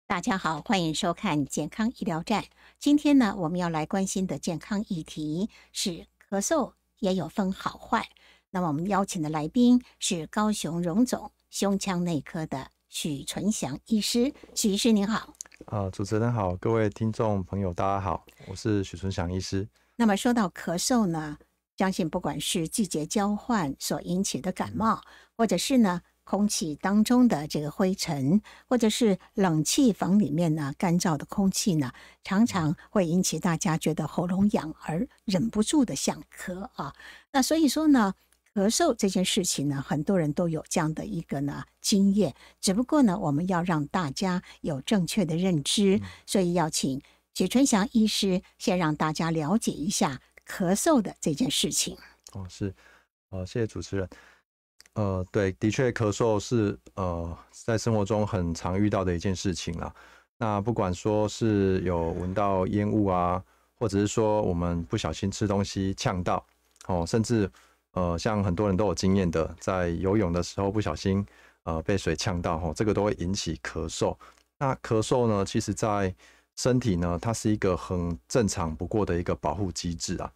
大家好，欢迎收看健康医疗站。今天呢，我们要来关心的健康议题是咳嗽也有分好坏。那么我们邀请的来宾是高雄荣总胸腔内科的许纯祥医师。许医师您好。主持人好，各位听众朋友大家好，我是许纯祥医师。那么说到咳嗽呢，相信不管是季节交换所引起的感冒，或者是呢空气当中的这个灰尘，或者是冷气房里面呢干燥的空气呢，常常会引起大家觉得喉咙痒而忍不住的想咳啊。那所以说呢，咳嗽这件事情呢，很多人都有这样的一个呢经验，只不过呢，我们要让大家有正确的认知，所以要请许纯祥医师先让大家了解一下咳嗽的这件事情。是，谢谢主持人。对，的确咳嗽是在生活中很常遇到的一件事情啦。那不管说是有闻到烟雾啊，或者是说我们不小心吃东西呛到，甚至像很多人都有经验的，在游泳的时候不小心被水呛到，这个都会引起咳嗽。那咳嗽呢，其实在身体呢，它是一个很正常不过的一个保护机制啊。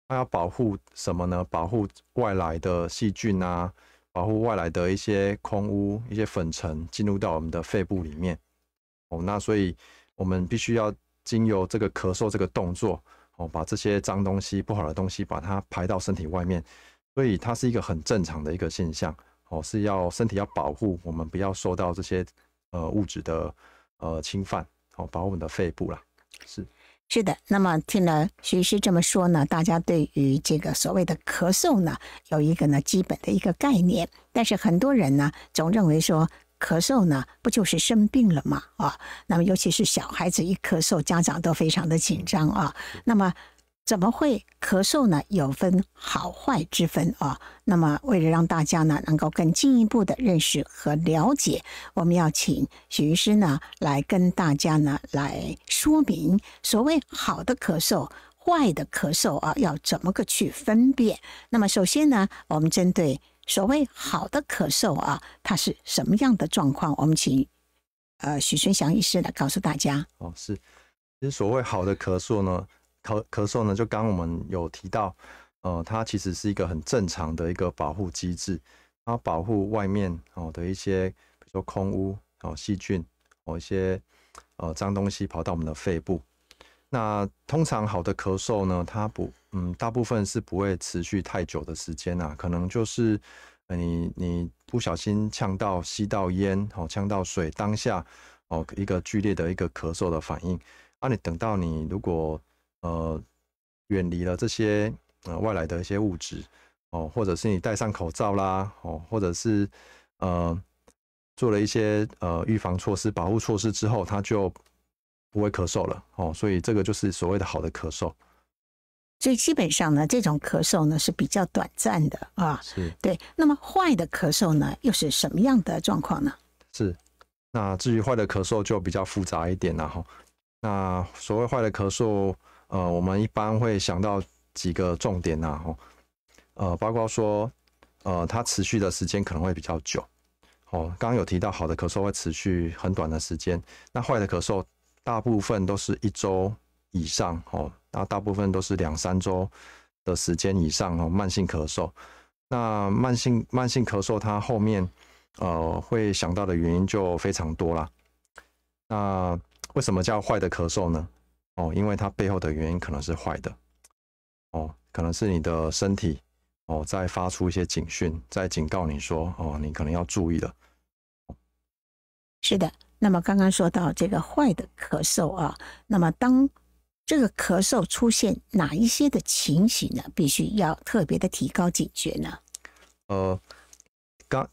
它要保护什么呢？保护外来的细菌啊，保护外来的一些空污、一些粉尘进入到我们的肺部里面。那所以我们必须要经由这个咳嗽这个动作，把这些脏东西、不好的东西把它排到身体外面。所以它是一个很正常的一个现象，是要身体要保护我们不要受到这些物质的侵犯，保护我们的肺部啦。是的，那么听了许医师这么说呢，大家对于这个所谓的咳嗽呢，有一个呢基本的一个概念。但是很多人呢，总认为说咳嗽呢，不就是生病了吗？那么尤其是小孩子一咳嗽，家长都非常的紧张啊。那么怎么会咳嗽呢？有分好坏之分啊。那么为了让大家呢能够更进一步的认识和了解，我们要请许医师呢来跟大家呢来说明所谓好的咳嗽、坏的咳嗽啊，要怎么个去分辨。那么首先呢，我们针对所谓好的咳嗽啊，它是什么样的状况？我们请许纯祥医师来告诉大家。是，其实所谓好的咳嗽呢。咳嗽呢，就刚刚我们有提到，它其实是一个很正常的一个保护机制，它保护外面的一些，比如说空污、细菌、一些脏东西跑到我们的肺部。那通常好的咳嗽呢，它大部分是不会持续太久的时间啊，可能就是你不小心呛到、吸到烟、呛到水，当下一个剧烈的一个咳嗽的反应。你等到你如果远离了这些外来的一些物质，或者是你戴上口罩啦，或者是做了一些预防措施、保护措施之后，它就不会咳嗽了，所以这个就是所谓的好的咳嗽。所以基本上呢，这种咳嗽呢是比较短暂的啊。是，对。那么坏的咳嗽呢，又是什么样的状况呢？是。那至于坏的咳嗽就比较复杂一点啦，那所谓坏的咳嗽，我们一般会想到几个重点包括说，它持续的时间可能会比较久。刚刚有提到好的咳嗽会持续很短的时间，那坏的咳嗽大部分都是1周以上，那大部分都是2-3周的时间以上，慢性咳嗽。那慢性咳嗽，它后面会想到的原因就非常多啦。那为什么叫坏的咳嗽呢？因为它背后的原因可能是坏的，可能是你的身体在发出一些警讯，在警告你说你可能要注意了。是的。那么刚刚说到这个坏的咳嗽啊，那么当这个咳嗽出现哪一些的情形呢，必须要特别的提高警觉呢？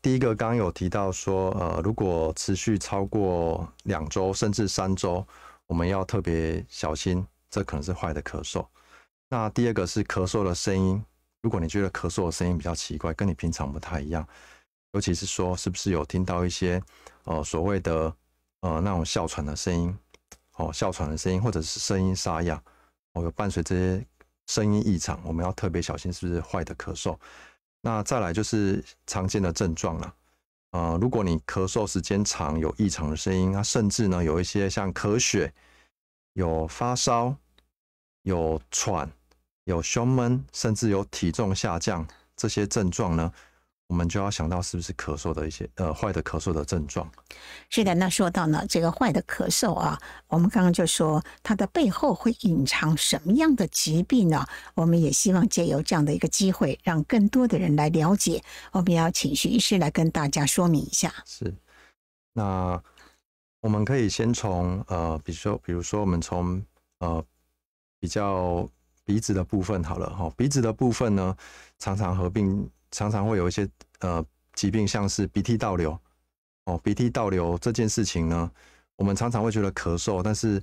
第一个刚刚有提到说，如果持续超过2周甚至3周，我们要特别小心，这可能是坏的咳嗽。那第二个是咳嗽的声音，如果你觉得咳嗽的声音比较奇怪，跟你平常不太一样，尤其是说是不是有听到一些所谓的那种哮喘的声音，哮喘的声音或者是声音沙哑，有伴随这些声音异常，我们要特别小心是不是坏的咳嗽。那再来就是常见的症状啦，如果你咳嗽时间长有异常的声音，那甚至呢有一些像咳血、有发烧、有喘、有胸闷，甚至有体重下降这些症状呢，我们就要想到是不是咳嗽的一些坏的咳嗽的症状。是的，那说到呢这个坏的咳嗽啊，我们刚刚就说它的背后会隐藏什么样的疾病呢？我们也希望借由这样的一个机会，让更多的人来了解。我们要请徐医师来跟大家说明一下。是，那我们可以先从比如说我们从比较鼻子的部分好了哈。鼻子的部分呢，常常会有一些疾病，像是鼻涕倒流。鼻涕倒流这件事情呢，我们常常会觉得咳嗽，但是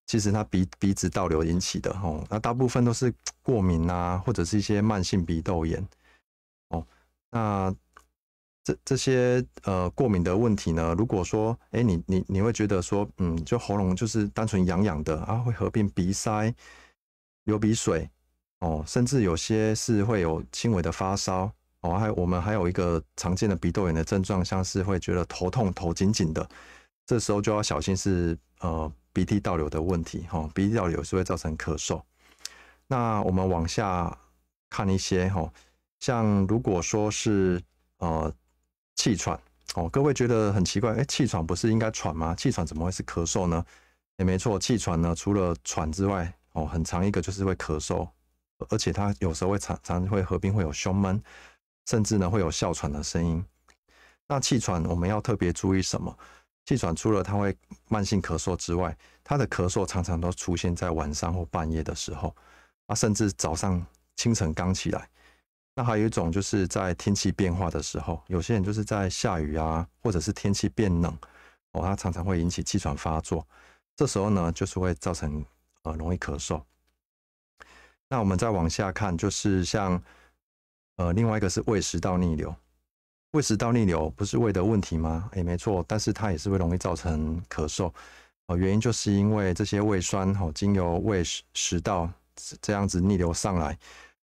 其实它鼻子倒流引起的那大部分都是过敏啊，或者是一些慢性鼻窦炎。那这些过敏的问题呢，如果说你会觉得说就喉咙就是单纯痒痒的啊，会合并鼻塞、流鼻水甚至有些是会有轻微的发烧我们还有一个常见的鼻窦炎的症状，像是会觉得头痛、头紧紧的，这时候就要小心是鼻涕倒流的问题鼻涕倒流是会造成咳嗽。那我们往下看一些像如果说是气喘各位觉得很奇怪，气喘不是应该喘吗？气喘怎么会是咳嗽呢？没错，气喘呢除了喘之外很长一个就是会咳嗽，而且它有时候会常会合并会有胸闷，甚至呢会有哮喘的声音。那气喘我们要特别注意什么？气喘除了它会慢性咳嗽之外，它的咳嗽常常都出现在晚上或半夜的时候甚至早上清晨刚起来。那还有一种就是在天气变化的时候，有些人就是在下雨啊，或者是天气变冷它常常会引起气喘发作，这时候呢就是会造成容易咳嗽。那我们再往下看，就是像另外一个是胃食道逆流。胃食道逆流不是胃的问题吗？没错，但是它也是会容易造成咳嗽原因就是因为这些胃酸经由胃食道这样子逆流上来，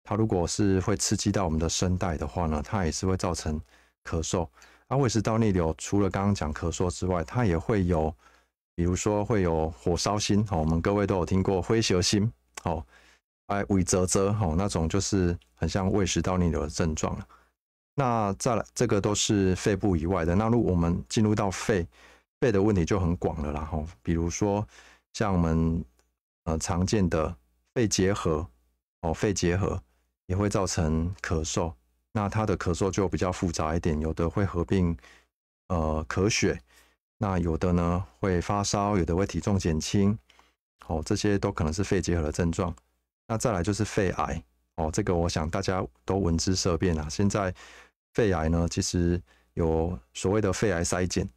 它如果是会刺激到我们的声带的话呢，它也是会造成咳嗽。胃食道逆流除了刚刚讲咳嗽之外，它也会有，比如说会有火烧心我们各位都有听过灰蛇心胃啧啧那种就是很像胃食道逆流的症状。那再来，这个都是肺部以外的。那如果我们进入到肺的问题就很广了啦比如说像我们常见的肺结核肺结核也会造成咳嗽。那它的咳嗽就比较复杂一点，有的会合并咳血，那有的呢会发烧，有的会体重减轻这些都可能是肺结核的症状。那再来就是肺癌这个我想大家都闻之色变啦。现在肺癌呢，其实有所谓的肺癌筛检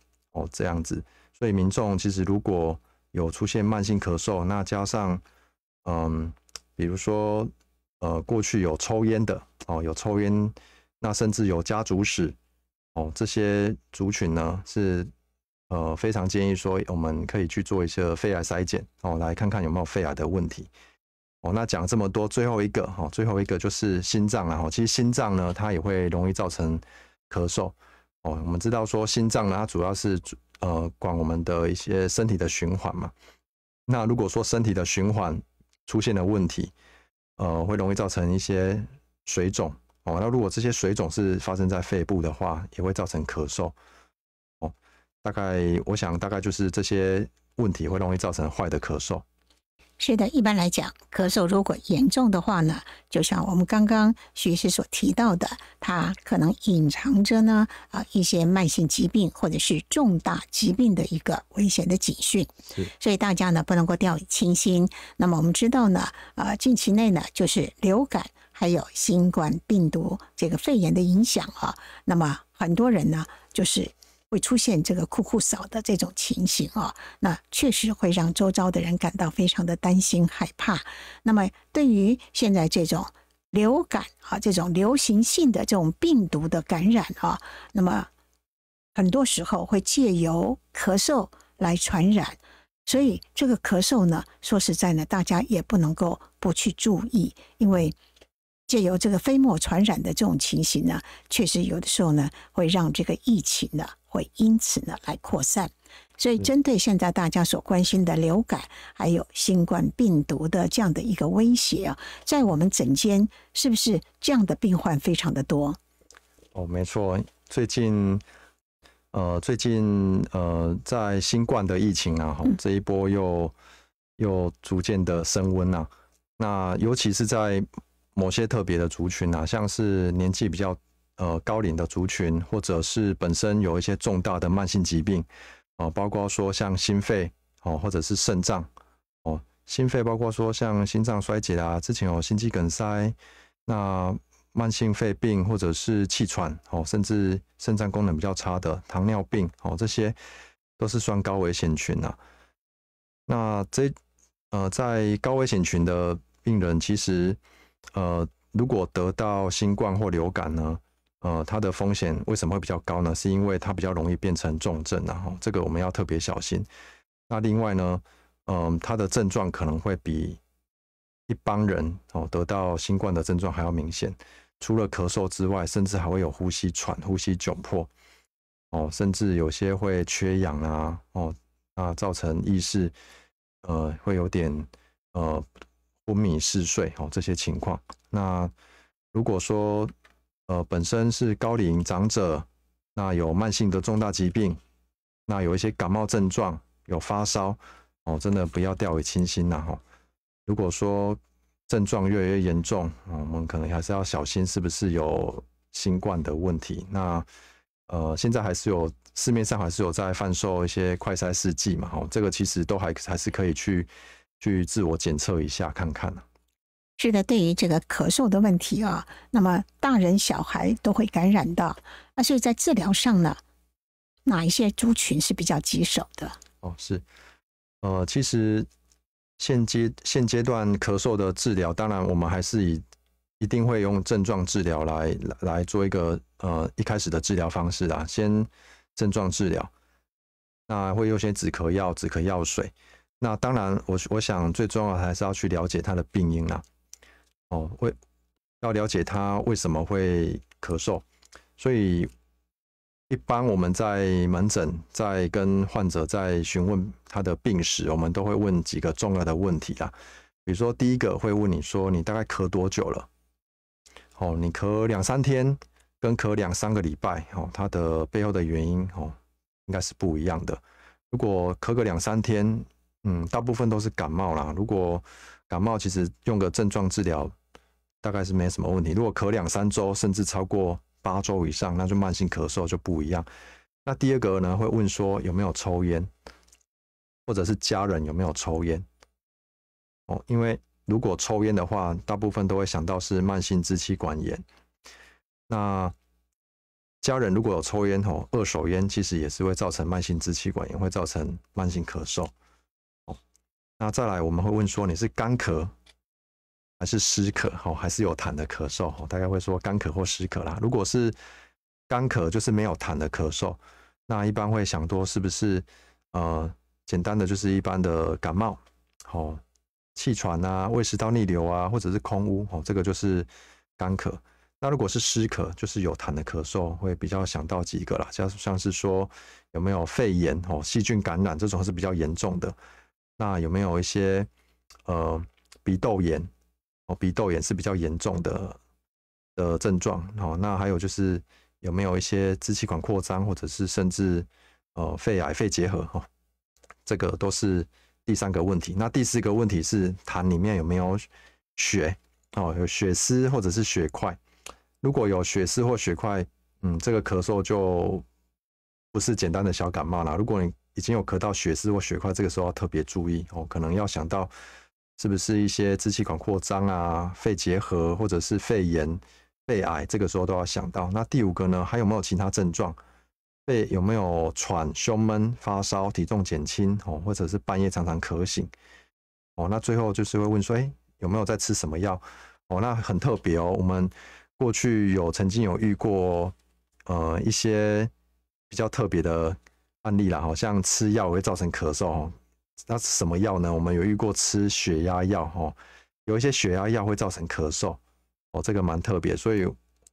这样子，所以民众其实如果有出现慢性咳嗽，那加上比如说过去有抽烟的有抽烟，那甚至有家族史这些族群呢是非常建议说我们可以去做一些肺癌筛检来看看有没有肺癌的问题。那讲这么多，最后一个就是心脏啦其实心脏呢，它也会容易造成咳嗽我们知道说心脏呢，它主要是管我们的一些身体的循环嘛。那如果说身体的循环出现了问题，会容易造成一些水肿那如果这些水肿是发生在肺部的话，也会造成咳嗽我想大概就是这些问题会容易造成坏的咳嗽。是的，一般来讲，咳嗽如果严重的话呢，就像我们刚刚徐医师所提到的，它可能隐藏着呢一些慢性疾病或者是重大疾病的一个危险的警讯。所以大家呢不能够掉以轻心。那么我们知道呢，近期内呢就是流感还有新冠病毒这个肺炎的影响那么很多人呢就是会出现这个酷酷扫的这种情形那确实会让周遭的人感到非常的担心害怕。那么对于现在这种流感这种流行性的这种病毒的感染那么很多时候会借由咳嗽来传染，所以这个咳嗽呢，说实在呢，大家也不能够不去注意，因为借由这个飞沫传染的这种情形呢，确实有的时候呢，会让这个疫情呢，会因此呢来扩散。所以，针对现在大家所关心的流感，还有新冠病毒的这样的一个威胁啊，在我们诊间是不是这样的病患非常的多？没错，最近在新冠的疫情啊，这一波又逐渐的升温啊。那尤其是在某些特别的族群啊，像是年纪比较高龄的族群，或者是本身有一些重大的慢性疾病包括说像心肺或者是肾脏心肺包括说像心脏衰竭啊，之前有心肌梗塞，那慢性肺病或者是气喘甚至肾脏功能比较差的糖尿病这些都是算高危险群啊。那在高危险群的病人，其实如果得到新冠或流感呢，它的风险为什么会比较高呢？是因为它比较容易变成重症啊，这个我们要特别小心。那另外呢，它的症状可能会比一般人得到新冠的症状还要明显。除了咳嗽之外，甚至还会有呼吸喘、呼吸窘迫甚至有些会缺氧啊那造成意识会有点昏迷嗜睡这些情况。那如果说本身是高龄长者，那有慢性的重大疾病，那有一些感冒症状，有发烧真的不要掉以轻心啦如果说症状越来越严重我们可能还是要小心是不是有新冠的问题。那现在市面上还是有在贩售一些快筛试剂嘛这个其实都还是可以去自我检测一下看看是的，对于这个咳嗽的问题啊，那么大人小孩都会感染到所以在治疗上呢，哪一些族群是比较棘手的？是其实现阶段咳嗽的治疗，当然我们还是一定会用症状治疗来做一个一开始的治疗方式啦，先症状治疗，那会用些止咳药、止咳药水。那当然我想最重要的还是要去了解它的病因啦要了解它为什么会咳嗽。所以一般我们在门诊在跟患者在询问他的病史，我们都会问几个重要的问题啦。比如说第一个会问你说你大概咳多久了你咳2-3天跟咳2-3个礼拜它的背后的原因应该是不一样的。如果咳个2-3天大部分都是感冒啦，如果感冒其实用个症状治疗大概是没什么问题。如果咳2-3周甚至超过8周以上，那就慢性咳嗽就不一样。那第二个呢，会问说有没有抽烟，或者是家人有没有抽烟因为如果抽烟的话，大部分都会想到是慢性支气管炎。那家人如果有抽烟二手烟其实也是会造成慢性支气管炎，会造成慢性咳嗽那再来我们会问说你是干咳还是湿咳还是有痰的咳嗽大概会说干咳或湿咳啦。如果是干咳就是没有痰的咳嗽，那一般会想多是不是简单的就是一般的感冒气喘啊、胃食道逆流啊，或者是空污这个就是干咳。那如果是湿咳就是有痰的咳嗽，会比较想到几个啦，像是说有没有肺炎细菌感染，这种是比较严重的。那有没有一些鼻窦炎鼻窦炎是比较严重的症状那还有就是有没有一些支气管扩张，或者是甚至肺癌、肺结核这个都是第3个问题。那第4个问题是痰里面有没有血有血丝或者是血块。如果有血丝或血块这个咳嗽就不是简单的小感冒啦。如果你已经有咳到血丝或血块，这个时候要特别注意可能要想到是不是一些支气管扩张啊、肺结核或者是肺炎、肺癌，这个时候都要想到。那第5个呢，还有没有其他症状？有没有喘、胸闷、发烧、体重减轻或者是半夜常常咳醒那最后就是会问说有没有在吃什么药那很特别我们过去曾经有遇过一些比较特别的案例啦像吃药会造成咳嗽那什么药呢？我们有遇过吃血压药有一些血压药会造成咳嗽这个蛮特别，所以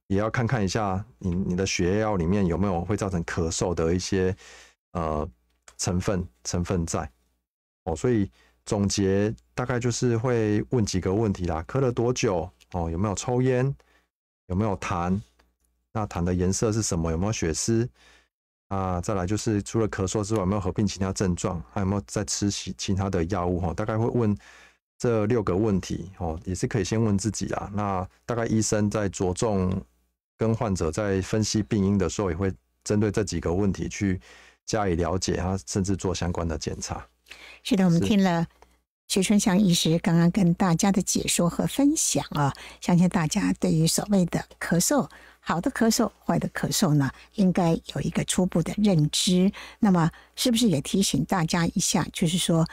也要看看一下你的血药里面有没有会造成咳嗽的一些成分在所以总结大概就是会问几个问题啦，咳了多久有没有抽烟，有没有痰，那痰的颜色是什么，有没有血丝再来就是除了咳嗽之外有没有合并其他症状，还有没有在吃其他的药物大概会问这6个问题也是可以先问自己啦。那大概医生在着重跟患者在分析病因的时候，也会针对这几个问题去加以了解甚至做相关的检查。是的，我们听了徐春香医师刚刚跟大家的解说和分享相信大家对于所谓的咳嗽，好的咳嗽坏的咳嗽呢，应该有一个初步的认知。那么是不是也提醒大家一下，就是说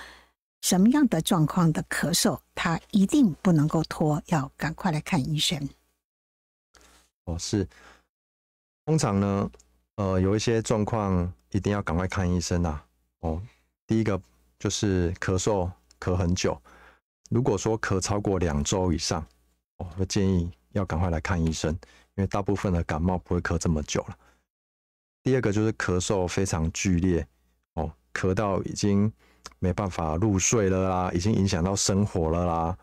什么样的状况的咳嗽它一定不能够拖，要赶快来看医生。是，通常呢有一些状况一定要赶快看医生第一个就是咳嗽咳很久，如果说咳超过2周以上会建议要赶快来看医生，因为大部分的感冒不会咳这么久了。第二个就是咳嗽非常剧烈咳到已经没办法入睡了啦，已经影响到生活了啦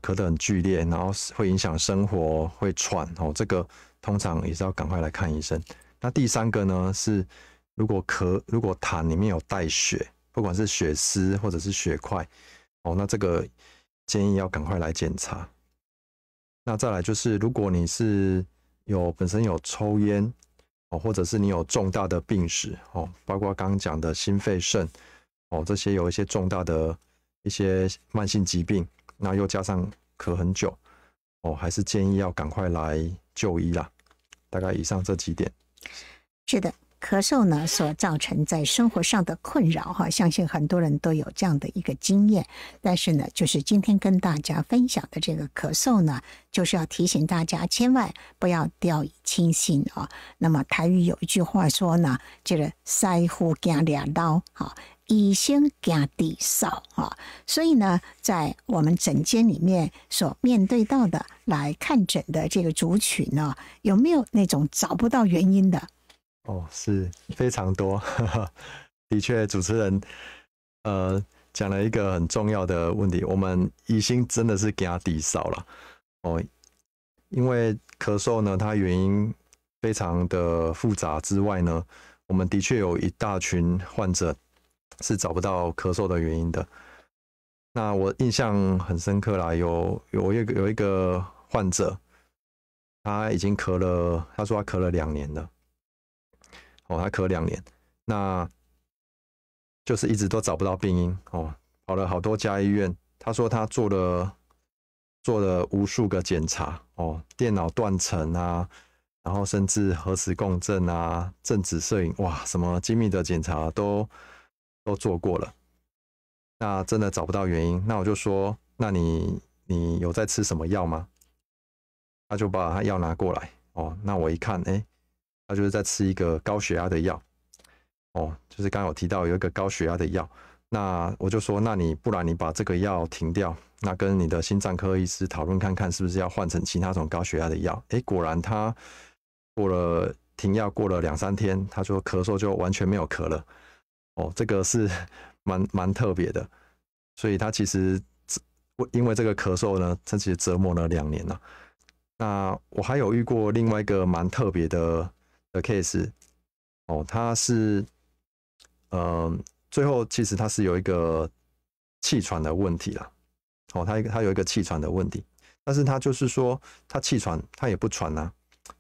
咳得很剧烈，然后会影响生活，会喘这个通常也是要赶快来看医生。那第3个呢是如果痰里面有带血，不管是血丝或者是血块那这个建议要赶快来检查。那再来就是如果你是本身有抽烟或者是你有重大的病史包括刚刚讲的心肺肾这些有一些重大的一些慢性疾病，那又加上咳很久还是建议要赶快来就医啦。大概以上这几点。是的，咳嗽呢所造成在生活上的困扰相信很多人都有这样的一个经验。但是呢，就是今天跟大家分享的这个咳嗽呢，就是要提醒大家千万不要掉以轻心那么台语有一句话说呢，这个师傅惊俩刀医生惊地扫所以呢，在我们诊间里面所面对到的来看诊的这个族群呢，有没有那种找不到原因的？是非常多的确主持人讲了一个很重要的问题，我们医生真的是惊地扫了因为咳嗽呢它原因非常的复杂之外呢，我们的确有一大群患者是找不到咳嗽的原因的。那我印象很深刻啦，有一个患者，他已经咳了，他说他咳了2年了他咳2年，那就是一直都找不到病因跑了好多家医院。他说他做了无数个检查电脑断层然后甚至核磁共振正子摄影，哇，什么精密的检查都做过了，那真的找不到原因。那我就说，那你有在吃什么药吗？他就把他药拿过来那我一看他就是在吃一个高血压的药就是刚刚有提到有一个高血压的药。那我就说，那不然你把这个药停掉，那跟你的心脏科医师讨论看看是不是要换成其他种高血压的药。果然他停药过了2-3天，他说咳嗽就完全没有咳了这个是蛮特别的。所以他其实因为这个咳嗽呢，他其实折磨了2年了。那我还有遇过另外一个蛮特别的 case 他是最后其实他是有一个气喘的问题啦他有一个气喘的问题，但是他就是说他气喘他也不喘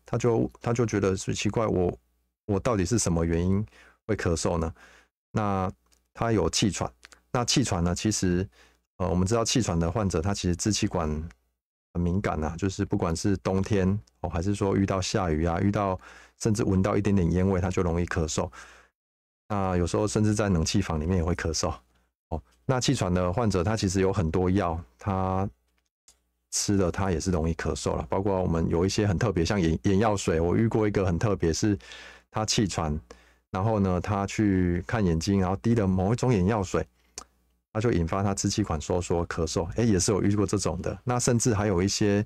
他就觉得是奇怪，我到底是什么原因会咳嗽呢？那他有气喘，那气喘呢，其实我们知道气喘的患者他其实支气管很敏感就是不管是冬天还是说遇到下雨遇到甚至闻到一点点烟味，他就容易咳嗽。那有时候甚至在冷气房里面也会咳嗽那气喘的患者他其实有很多药，他吃了他也是容易咳嗽了，包括我们有一些很特别，像眼药水，我遇过一个很特别，是他气喘，然后呢他去看眼睛，然后滴了某一种眼药水，他就引发他支气管收缩咳嗽，也是有遇过这种的。那甚至还有一些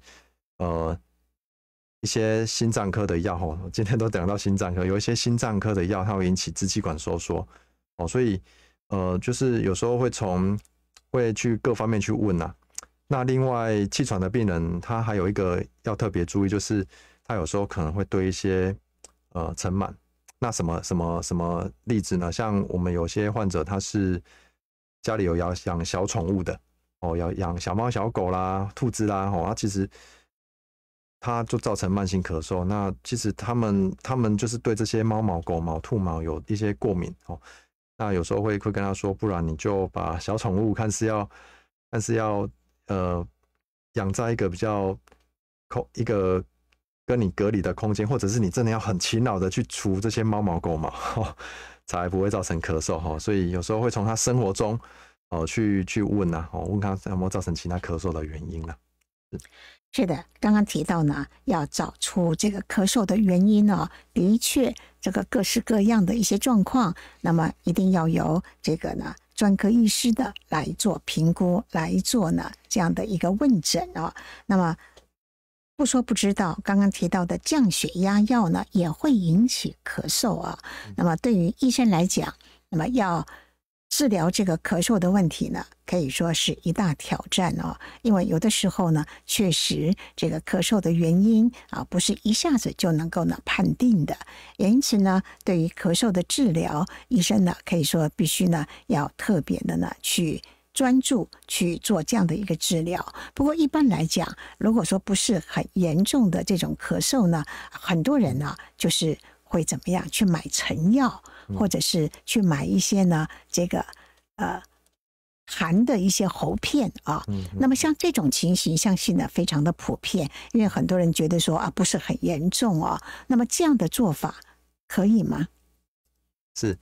一些心脏科的药哦，今天都讲到心脏科，有一些心脏科的药它会引起支气管收缩哦，所以就是有时候会去各方面去问啊。那另外气喘的病人他还有一个要特别注意，就是他有时候可能会对一些尘螨。那什么例子呢？像我们有些患者他是家里有养小宠物的哦，养小猫小狗啦、兔子啦哦，其实它就造成慢性咳嗽。那其实他们就是对这些猫毛、狗毛、兔毛有一些过敏哦。那有时候会跟他说，不然你就把小宠物看是要养在一个比较一个跟你隔离的空间，或者是你真的要很勤劳的去除这些猫毛狗毛，才不会造成咳嗽。所以有时候会从他生活中去问啊，问他有没有造成其他咳嗽的原因呢？是的，刚刚提到呢，要找出这个咳嗽的原因哦，的确，这个各式各样的一些状况，那么一定要由这个呢专科医师的来做评估，来做呢这样的一个问诊哦。那么不说不知道，刚刚提到的降血压药呢，也会引起咳嗽啊。那么对于医生来讲，那么要治疗这个咳嗽的问题呢，可以说是一大挑战哦。因为有的时候呢，确实这个咳嗽的原因啊，不是一下子就能够呢判定的。也因此呢，对于咳嗽的治疗，医生呢可以说必须呢要特别的呢去专注去做这样的一个治疗。不过一般来讲，如果说不是很严重的这种咳嗽呢，很多人呢就是会怎么样去买成药，或者是去买一些呢这个含的一些喉片啊。那么像这种情形，相信呢非常的普遍，因为很多人觉得说啊不是很严重哦。那么这样的做法可以吗？是，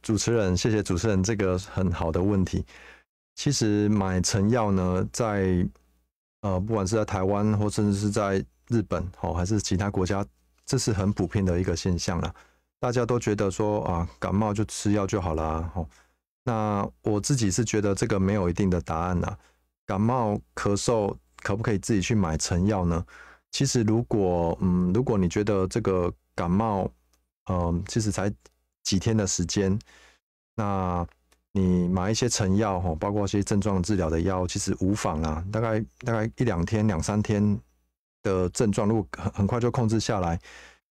主持人，谢谢主持人这个很好的问题。其实买成药呢，在不管是在台湾或甚至是在日本还是其他国家，这是很普遍的一个现象啦。大家都觉得说啊，感冒就吃药就好啦。那我自己是觉得这个没有一定的答案啦。感冒咳嗽可不可以自己去买成药呢？其实如果你觉得这个感冒其实才几天的时间，那你买一些成药包括一些症状治疗的药，其实无妨啦。大概一两天、两三天的症状，如果很快就控制下来，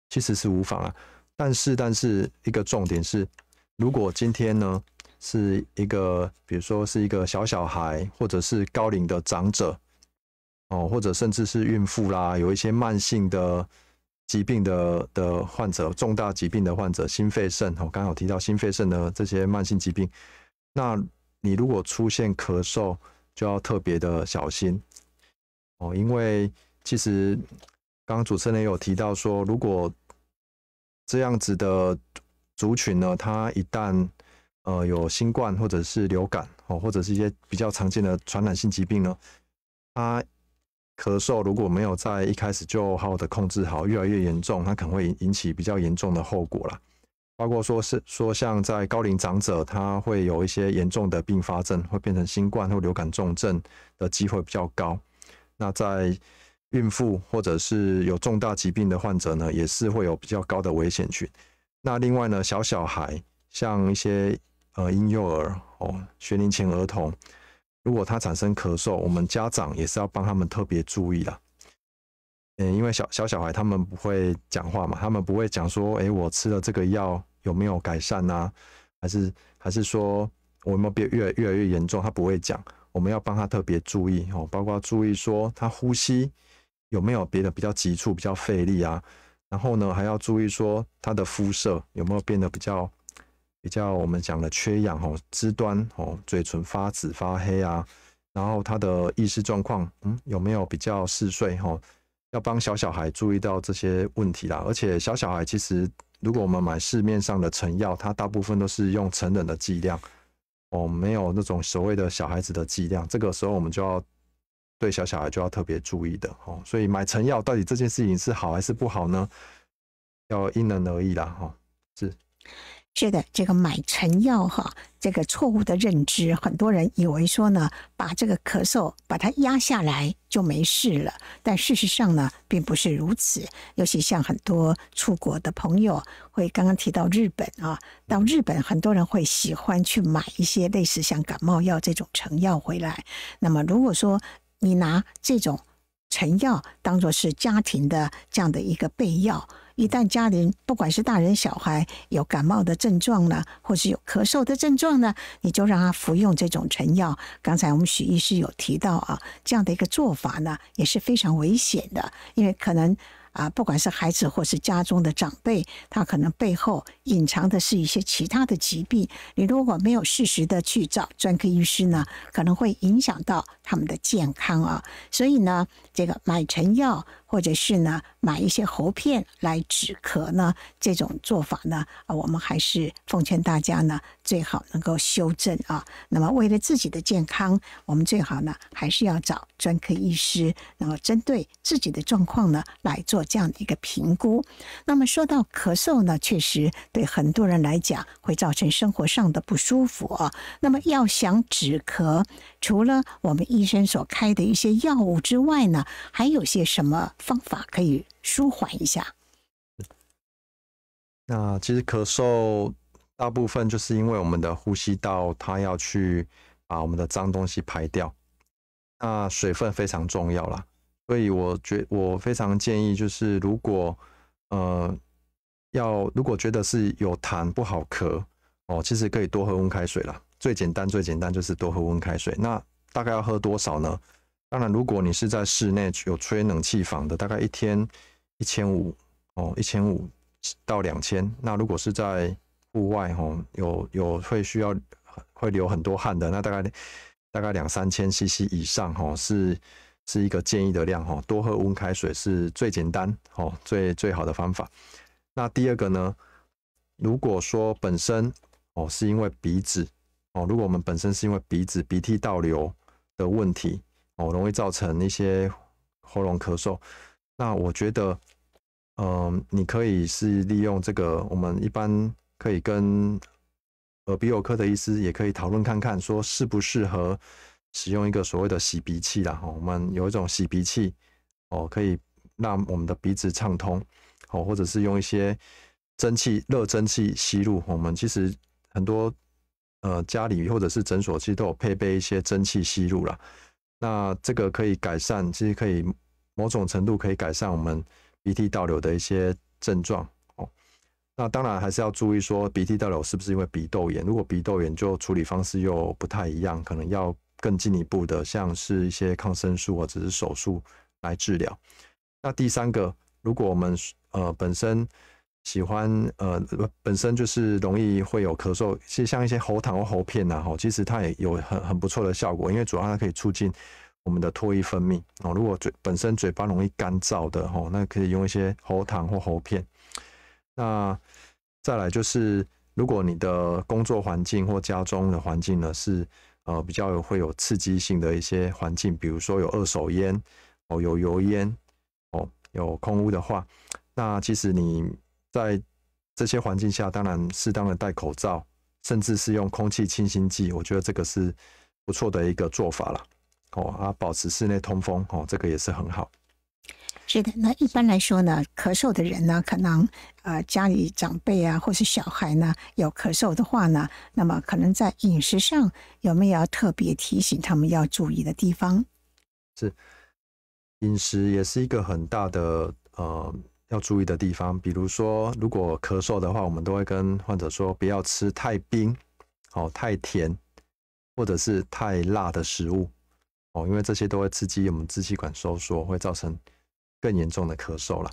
其实是无妨啦。但是一个重点是，如果今天呢是一个，比如说是一个小孩，或者是高龄的长者或者甚至是孕妇啦，有一些慢性的疾病的患者，重大疾病的患者，心肺肾刚刚有提到心肺肾的这些慢性疾病，那你如果出现咳嗽，就要特别的小心因为其实刚刚主持人也有提到说，如果这样子的族群呢，它一旦有新冠或者是流感或者是一些比较常见的传染性疾病呢，它咳嗽如果没有在一开始就好好的控制好，越来越严重，它可能会引起比较严重的后果啦。包括说像在高龄长者，他会有一些严重的并发症，会变成新冠或流感重症的机会比较高。那在孕妇或者是有重大疾病的患者呢，也是会有比较高的危险群。那另外呢，小孩，像一些婴幼儿学龄前儿童，如果他产生咳嗽，我们家长也是要帮他们特别注意啦。因为小孩他们不会讲话嘛，他们不会讲说，我吃了这个药有没有改善啊？还是说我有没有变越来越严重？他不会讲，我们要帮他特别注意包括注意说他呼吸有没有别的比较急促、比较费力啊？然后呢，还要注意说他的肤色有没有变得比较我们讲的缺氧肢端嘴唇发紫发黑啊，然后他的意识状况有没有比较嗜睡要帮小孩注意到这些问题啦。而且小孩其实如果我们买市面上的成药，它大部分都是用成人的剂量没有那种所谓的小孩子的剂量，这个时候我们就要对小孩就要特别注意的所以买成药到底这件事情是好还是不好呢？要因人而异啦是。是的，这个买成药哈，这个错误的认知，很多人以为说呢，把这个咳嗽把它压下来就没事了，但事实上呢，并不是如此。尤其像很多出国的朋友，会刚刚提到日本啊，到日本很多人会喜欢去买一些类似像感冒药这种成药回来。那么如果说你拿这种成药当作是家庭的这样的一个备药，一旦家人不管是大人小孩有感冒的症状呢，或是有咳嗽的症状呢，你就让他服用这种成药。刚才我们许医师有提到啊，这样的一个做法呢也是非常危险的，因为可能不管是孩子或是家中的长辈，他可能背后隐藏的是一些其他的疾病。你如果没有适时的去找专科医师呢，可能会影响到他们的健康啊。所以呢，这个买成药或者是呢买一些喉片来止咳呢，这种做法呢，我们还是奉劝大家呢，最好能够修正啊。那么为了自己的健康，我们最好呢还是要找专科医师，然后针对自己的状况呢来做这样的一个评估。那么说到咳嗽呢，确实对很多人来讲会造成生活上的不舒服啊。那么要想止咳，除了我们医生所开的一些药物之外呢，还有些什么方法可以舒缓一下？那其实咳嗽大部分就是因为我们的呼吸道它要去把我们的脏东西排掉，那水分非常重要啦。所以我非常建议，就是如果觉得是有痰不好咳哦，其实可以多喝温开水啦。最简单就是多喝温开水。那大概要喝多少呢？当然，如果你是在室内有吹冷气房的，大概一天1500哦，1500到2000。那如果是在户外哦，会流很多汗的，那大概2-3000 cc 以上哦，是一个建议的量哦。多喝温开水是最简单哦，最好的方法。那第二个呢，如果说本身是因为鼻子如果我们本身是因为鼻涕倒流的问题容易造成一些喉咙咳嗽，那我觉得你可以是利用这个，我们一般可以跟耳鼻喉科的医师也可以讨论看看，说适不适合使用一个所谓的洗鼻器啦。我们有一种洗鼻器可以让我们的鼻子畅通或者是用一些热蒸汽吸入。我们其实很多家里或者是诊所其实都有配备一些蒸汽吸入啦。那这个可以改善，其实可以某种程度可以改善我们鼻涕倒流的一些症状那当然还是要注意说鼻涕倒流是不是因为鼻窦炎，如果鼻窦炎就处理方式又不太一样，可能要更进一步的像是一些抗生素或者是手术来治疗。那第三个，如果我们本身喜欢本身就是容易会有咳嗽，其实像一些喉糖或喉片其实它也有很不错的效果，因为主要它可以促进我们的唾液分泌如果本身嘴巴容易干燥的那可以用一些喉糖或喉片。那再来就是，如果你的工作环境或家中的环境呢是比较会有刺激性的一些环境，比如说有二手烟有油烟有空污的话，那其实你在这些环境下，当然适当的戴口罩，甚至是用空气清新剂，我觉得这个是不错的一个做法啦保持室内通风这个也是很好。是的，那一般来说呢，咳嗽的人呢，可能家里长辈啊，或是小孩呢有咳嗽的话呢，那么可能在饮食上有没有要特别提醒他们要注意的地方？是，饮食也是一个很大的要注意的地方。比如说，如果咳嗽的话，我们都会跟患者说，不要吃太冰、太甜或者是太辣的食物因为这些都会刺激我们支气管收缩，会造成更严重的咳嗽了。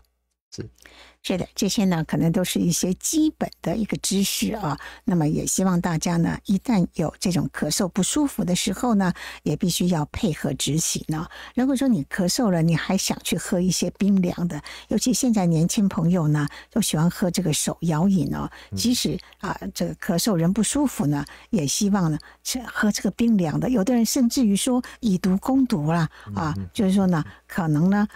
是的，这些呢可能都是一些基本的一个知识啊。那么也希望大家呢，一旦有这种咳嗽不舒服的时候呢，也必须要配合执行呢。如果说你咳嗽了，你还想去喝一些冰凉的，尤其现在年轻朋友呢，都喜欢喝这个手摇饮即使这个咳嗽人不舒服呢，也希望呢喝这个冰凉的。有的人甚至于说以毒攻毒啦就是说呢，可能呢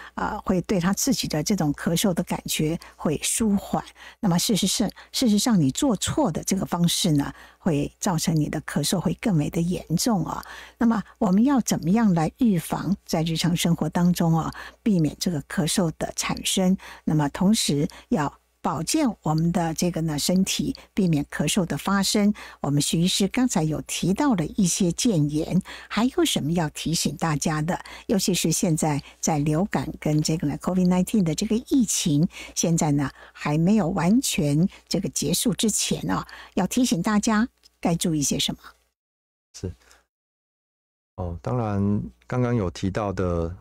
会对他自己的这种咳嗽的感觉会舒缓。那么事实上你做错的这个方式呢，会造成你的咳嗽会更为的严重啊。那么我们要怎么样来预防在日常生活当中啊，避免这个咳嗽的产生？那么同时要保健我们的这个呢身体，避免咳嗽的发生。我们徐医师刚才有提到了一些建言，还有什么要提醒大家的？尤其是现在在流感跟这个呢 COVID-19 的这个疫情，现在呢还没有完全这个结束之前啊，要提醒大家该注意些什么？是当然刚刚有提到的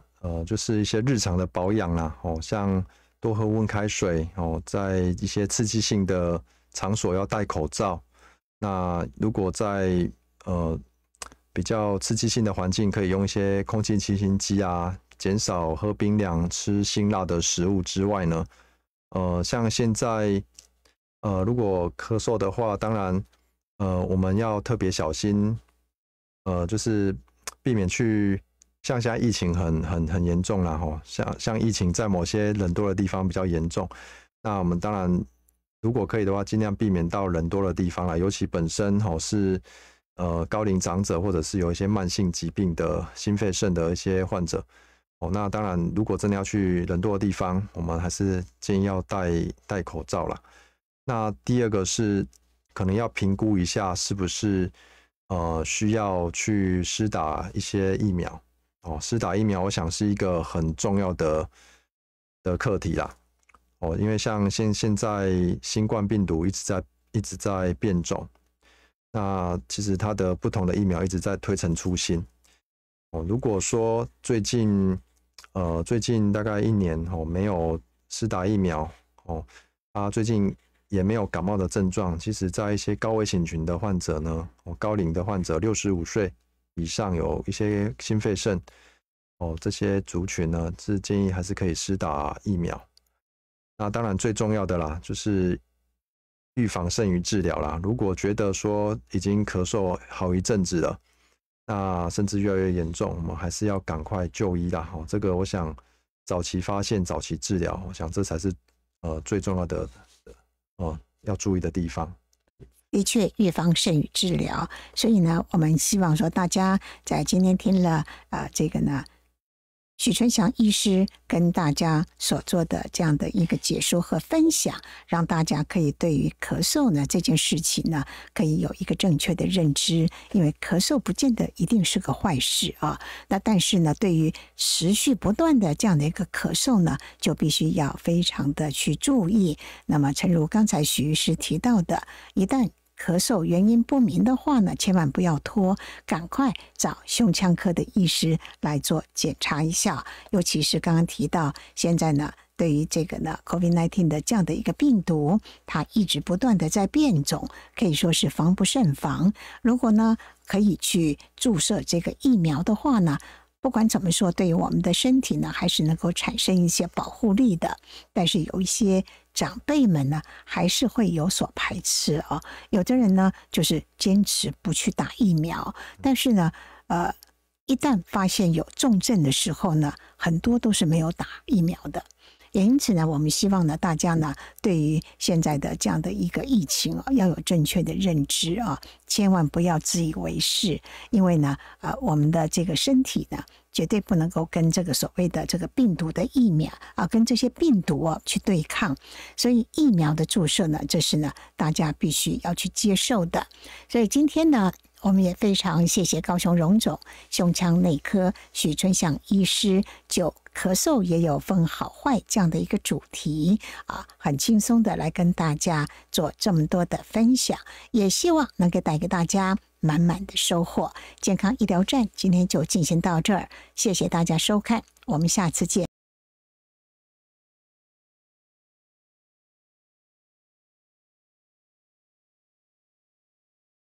就是一些日常的保养啦，像多喝温开水在一些刺激性的场所要戴口罩。那如果在比较刺激性的环境，可以用一些空气清新机啊，减少喝冰凉、吃辛辣的食物之外呢，像现在如果咳嗽的话，当然我们要特别小心，就是避免去。像现在疫情很严重啦，像疫情在某些人多的地方比较严重，那我们当然如果可以的话，尽量避免到人多的地方啦，尤其本身是高龄长者或者是有一些慢性疾病的心肺肾的一些患者，那当然如果真的要去人多的地方，我们还是建议要戴口罩啦。那第二个是可能要评估一下是不是需要去施打一些疫苗。施打疫苗我想是一个很重要的课题啦。因为像现在新冠病毒一直在变种，那其实它的不同的疫苗一直在推陈出新。如果说最近大概1年没有施打疫苗，最近也没有感冒的症状，其实在一些高危险群的患者呢，高龄的患者65岁以上有一些心肺肾这些族群呢，是建议还是可以施打疫苗。那当然最重要的啦，就是预防胜于治疗啦。如果觉得说已经咳嗽好一阵子了，那甚至越来越严重，我们还是要赶快就医啦。这个我想早期发现、早期治疗，我想这才是最重要的要注意的地方。的确，预防胜于治疗，所以呢，我们希望说大家在今天听了这个呢，许春祥医师跟大家所做的这样的一个解说和分享，让大家可以对于咳嗽呢这件事情呢，可以有一个正确的认知。因为咳嗽不见得一定是个坏事啊，那但是呢，对于持续不断的这样的一个咳嗽呢，就必须要非常的去注意。那么，诚如刚才许医师提到的，一旦咳嗽原因不明的话呢，千万不要拖，赶快找胸腔科的医师来做检查一下。尤其是刚刚提到，现在呢，对于这个呢 COVID-19 的这样的一个病毒，它一直不断的在变种，可以说是防不胜防。如果呢可以去注射这个疫苗的话呢，不管怎么说，对于我们的身体呢，还是能够产生一些保护力的。但是有一些长辈们呢，还是会有所排斥啊。有的人呢，就是坚持不去打疫苗，但是呢，一旦发现有重症的时候呢，很多都是没有打疫苗的。也因此呢，我们希望呢，大家呢，对于现在的这样的一个疫情啊，要有正确的认知啊，千万不要自以为是，因为呢，我们的这个身体呢，绝对不能够跟这个所谓的这个病毒的疫苗啊，跟这些病毒啊去对抗。所以疫苗的注射呢，这是呢大家必须要去接受的。所以今天呢，我们也非常谢谢高雄荣总胸腔内科许春祥医师，就咳嗽也有分好坏这样的一个主题啊，很轻松的来跟大家做这么多的分享，也希望能够带给大家满满的收获。健康医疗站今天就进行到这儿，谢谢大家收看，我们下次见。